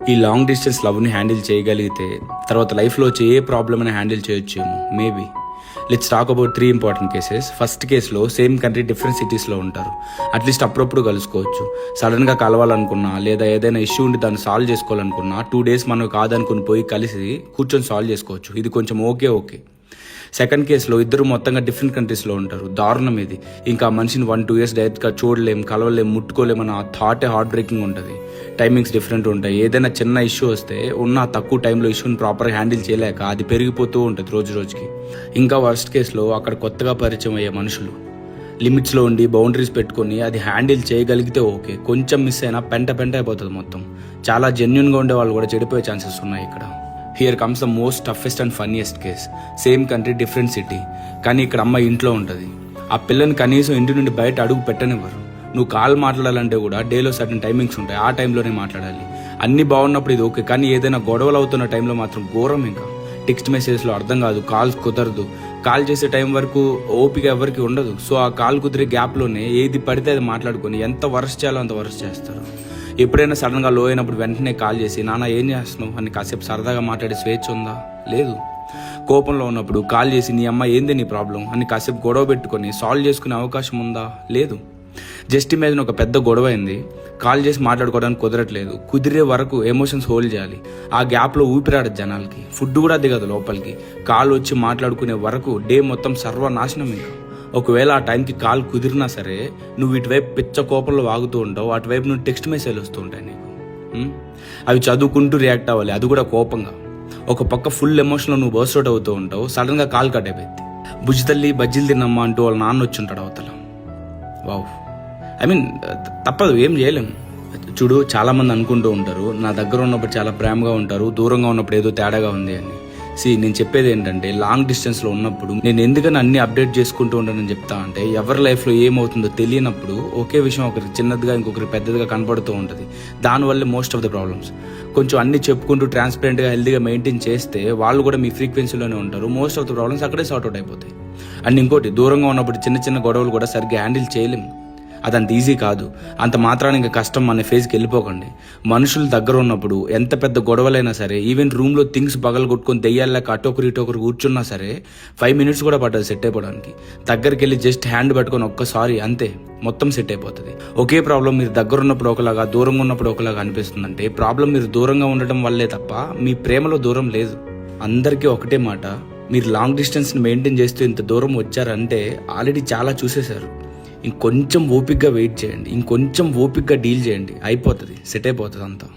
ఈ long distance లవ్ని handle చేయగలిగితే తర్వాత లైఫ్లో వచ్చే ఏ ప్రాబ్లమ్ అయినా హ్యాండిల్ చేయొచ్చేమో maybe. Let's talk about 3 important cases. First కేసులో సేమ్ కంట్రీ డిఫరెంట్ సిటీస్లో ఉంటారు. అట్లీస్ట్ అప్పుడప్పుడు కలుసుకోవచ్చు. సడన్గా కలవాలనుకున్నా లేదా ఏదైనా ఇష్యూ ఉండి దాన్ని సాల్వ్ చేసుకోవాలనుకున్నా 2 days మనం కాదనుకుని పోయి కలిసి కూర్చొని సాల్వ్ చేసుకోవచ్చు. ఇది కొంచెం ఓకే. సెకండ్ కేసులో ఇద్దరు మొత్తంగా డిఫరెంట్ కంట్రీస్లో ఉంటారు. దారుణం ఇది. ఇంకా మనిషిని 1-2 years డైరెక్ట్గా చూడలేం, కలవలేం, ముట్టుకోలేమని ఆ థాటే హార్ట్ బ్రేకింగ్ ఉంటుంది. టైమింగ్స్ డిఫరెంట్ ఉంటాయి. ఏదైనా చిన్న ఇష్యూ వస్తే ఉన్న తక్కువ టైంలో ఇష్యూని ప్రాపర్గా హ్యాండిల్ చేయలేక అది పెరిగిపోతూ ఉంటుంది రోజుకి. ఇంకా వర్స్ట్ కేసులో అక్కడ కొత్తగా పరిచయం అయ్యే మనుషులు లిమిట్స్లో ఉండి బౌండరీస్ పెట్టుకొని అది హ్యాండిల్ చేయగలిగితే ఓకే. కొంచెం మిస్ అయినా పెంట అయిపోతుంది మొత్తం. చాలా జెన్యున్గా ఉండే వాళ్ళు కూడా చెడిపోయే ఛాన్సెస్ ఉన్నాయి ఇక్కడ. Here comes the most toughest and funniest case. Same country different city, కానీ ఇక్కడ అమ్మాయి ఇంట్లో ఉంటుంది. ఆ పిల్లని కనీసం ఇంటి నుండి బయట అడుగు పెట్టనివ్వరు. నువ్వు కాల్ మాట్లాడాలంటే కూడా డేలో సర్టన్ టైమింగ్స్ ఉంటాయి, ఆ టైంలోనే మాట్లాడాలి. అన్నీ బాగున్నప్పుడు ఇది ఓకే, కానీ ఏదైనా గొడవలు అవుతున్న టైంలో మాత్రం ఘోరం. ఇంకా టెక్స్ట్ మెసేజ్లో అర్థం కాదు, కాల్స్ కుదరదు. కాల్ చేసే టైం వరకు ఓపిక ఎవరికి ఉండదు. సో ఆ కాల్ కుదిరే గ్యాప్లోనే ఏది పడితే అది మాట్లాడుకొని ఎంత వరస్ట్ చేయాలో అంత వరస్ట్ చేస్తారు. ఎప్పుడైనా సడన్గా లో అయినప్పుడు వెంటనే కాల్ చేసి నాన్న ఏం చేస్తున్నావు అని కాసేపు సరదాగా మాట్లాడే స్వేచ్ఛ ఉందా? లేదు. కోపంలో ఉన్నప్పుడు కాల్ చేసి నీ అమ్మ ఏంది నీ ప్రాబ్లం అని కాసేపు గొడవ పెట్టుకొని సాల్వ్ చేసుకునే అవకాశం ఉందా? లేదు. జస్ట్ ఇమేజిన్ ఒక పెద్ద గొడవ అయింది, కాల్ చేసి మాట్లాడుకోవడానికి కుదరట్లేదు. కుదిరే వరకు ఎమోషన్స్ హోల్డ్ చేయాలి. ఆ గ్యాప్లో ఊపిరాడదు జనాలకి, ఫుడ్ కూడా దిగదు లోపలికి. కాల్ వచ్చి మాట్లాడుకునే వరకు డే మొత్తం సర్వనాశనం. ఇంకా ఒకవేళ ఆ టైంకి కాల్ కుదిరినా సరే నువ్వు ఇటువైపు పిచ్చ కోపంలో వాగుతూ ఉంటావు, అటువైపు నువ్వు టెక్స్ట్ మెసేజ్లు వస్తూ ఉంటాయి నీకు. అవి చదువుకుంటూ రియాక్ట్ అవ్వాలి, అది కూడా కోపంగా. ఒక పక్క ఫుల్ ఎమోషన్లో నువ్వు బర్స్ట్ అవుట్ అవుతూ ఉంటావు, సడన్గా కాల్ కట్ అయిపోయింది. బుజ్జి తల్లి బజ్జీలు తిన్నమ్మా అంటూ వాళ్ళ నాన్న వచ్చి ఉంటాడు అవతల. వావ్, తప్పదు, ఏం చేయలేము. చూడు, చాలామంది అనుకుంటూ ఉంటారు నా దగ్గర ఉన్నప్పుడు చాలా ప్రేమగా ఉంటారు, దూరంగా ఉన్నప్పుడు ఏదో తేడాగా ఉంది అని. నేను చెప్పేది ఏంటంటే, లాంగ్ డిస్టెన్స్లో ఉన్నప్పుడు నేను ఎందుకని అన్ని అప్డేట్ చేసుకుంటూ ఉంటానని చెప్తా అంటే, ఎవరి లైఫ్లో ఏమవుతుందో తెలియనప్పుడు ఒకే విషయం ఒకరికి చిన్నదిగా ఇంకొకరికి పెద్దదిగా కనపడుతూ ఉంటుంది. దానివల్ల మోస్ట్ ఆఫ్ ద ప్రాబ్లమ్స్. కొంచెం అన్ని చెప్పుకుంటూ ట్రాన్స్పరెంట్గా హెల్దీగా మెయింటైన్ చేస్తే వాళ్ళు కూడా మీ ఫ్రీక్వెన్సీలోనే ఉంటారు. మోస్ట్ ఆఫ్ ద ప్రాబ్లమ్స్ అక్కడే సార్ట్అవుట్ అయిపోతాయి. అండ్ ఇంకోటి, దూరంగా ఉన్నప్పుడు చిన్న గొడవలు కూడా సరిగ్గా హ్యాండిల్ చేయలేము. అదంత ఈజీ కాదు. అంత మాత్రాన్ని ఇంకా కష్టం అనే ఫేజ్కి వెళ్ళిపోకండి. మనుషులు దగ్గర ఉన్నప్పుడు ఎంత పెద్ద గొడవలైనా సరే, ఈవెన్ రూమ్లో థింగ్స్ పగలగొట్టుకొని దెయ్యాలేక అటొకరు కూర్చున్నా సరే 5 minutes కూడా పట్టదు సెట్ అయిపోవడానికి. దగ్గరికి వెళ్ళి జస్ట్ హ్యాండ్ పట్టుకొని ఒక్కసారి అంతే, మొత్తం సెట్ అయిపోతుంది. ఒకే ప్రాబ్లం మీరు దగ్గర ఉన్నప్పుడు ఒకలాగా, దూరంగా ఉన్నప్పుడు ఒకలాగా అనిపిస్తుందంటే ప్రాబ్లం మీరు దూరంగా ఉండటం వల్లే తప్ప మీ ప్రేమలో దూరం లేదు. అందరికీ ఒకటే మాట, మీరు లాంగ్ డిస్టెన్స్ని మెయింటైన్ చేస్తూ ఇంత దూరం వచ్చారంటే ఆల్రెడీ చాలా చూసేశారు. ఇంకొంచెం ఓపిక్గా వెయిట్ చేయండి, ఇంకొంచెం ఓపిక్గా డీల్ చేయండి, అయిపోతుంది, సెట్ అయిపోతుంది అంతా.